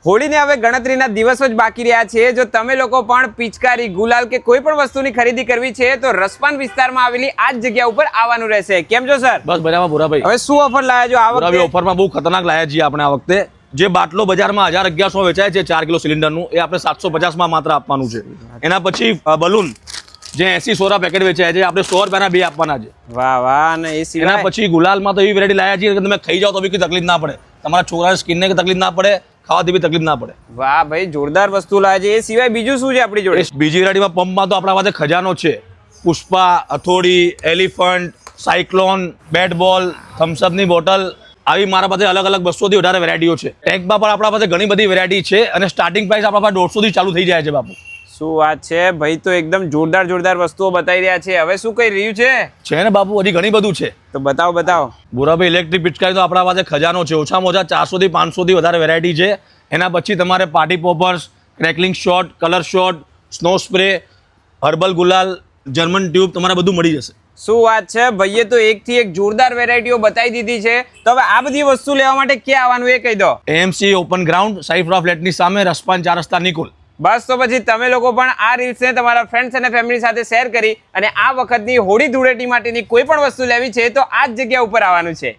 હોળીને હવે ગણતરીના દિવસો જ બાકી રહ્યા છે। જો તમે લોકો પણ પિચકારી, ગુલાલ કે કોઈ પણ વસ્તુની ખરીદી કરવી છે તો રસપાન વિસ્તારમાં આવેલી આ જ જગ્યા ઉપર આવવાનું રહેશે। કેમ છો સર? બસ મજામાં ભૂરાભાઈ। હવે શું ઓફર લાયા છો આ વખતે? ઓફરમાં બહુ ખતરનાક લાયા છીએ આપણે આ વખતે। જે બાટલો બજારમાં 1100 વેચાય છે 4 કિલો સિલિન્ડરનું, એ આપણે 750 માં માત્ર આપવાનું છે। એના પછી બલૂન જે 80 પેકેટ વેચાય છે, આપણે 100 રૂપિયાના 2 આપવાના છે। વાહ વાહ। અને એ સિવાય એના પછી ગુલાલમાં તો એવી વેરાયટી લાયા છે કે તમે ખાઈ જાઓ તો બી કોઈ તકલીફ ના પડે, તમારા છોકરાની સ્કિનને તકલીફ ના પડે, ખાવાથી બી તકલીફ ના પડે। વાહ ભાઈ, જોરદાર વસ્તુ લાયા છે। એ સિવાય બીજું શું છે આપણી જોડે? બીજી વેરાયટીમાં પંપમાં તો આપણા પાસે ખજાનો છે। પુષ્પા, હથોડી, એલિફન્ટ, સાયક્લોન, બેટ બોલ, થમ્સઅપની બોટલ, આવી મારા પાસે અલગ અલગ 200 થી વધારે વેરાયટીઓ છે। ટેન્કમાં પણ આપણા પાસે ઘણી બધી વેરાયટી છે અને સ્ટાર્ટિંગ પ્રાઇસ આપણા પાસે 150 થી ચાલુ થઈ જાય છે બાપુ। શું વાત છે ભાઈ, તો એકદમ જોરદાર વસ્તુઓ બતાવી રહ્યા છે। હવે શું કઈ રહ્યું છે ને બાપુ? હજી ઘણી બધું છે, તો બતાવો। ભૂરાભાઈ ઇલેક્ટ્રિક પિચકારી તો આપણા પાસે ખજાનો છે। ઓછામાં ઓછા 400 થી 500 થી વધારે વેરાયટી છે। એના પછી તમારે party poppers, crackling shot, colour shot, snow spray, herbal gulal, German tube, તમારે બધું મળી જશે। શું વાત છે ભાઈએ, તો એકથી એક જોરદાર વેરાયટીઓ બતાવી દીધી છે। તો હવે આ બધી વસ્તુ લેવા માટે ક્યાં આવવાનું એ કહી દો। AMC ઓપન ગ્રાઉન્ડ, સાઈફ્રા ફ્લેટની સામે, રસપાન 4 રસ્તા નિકોલ। બસ તો પછી તમે લોકો પણ આ રીલ્સને તમારા ફ્રેન્ડ્સ અને ફેમિલી સાથે શેર કરી અને આ વખતની હોળી ધૂળેટી માટેની કોઈ પણ વસ્તુ લેવી છે તો આ જ જગ્યા ઉપર આવવાનું છે।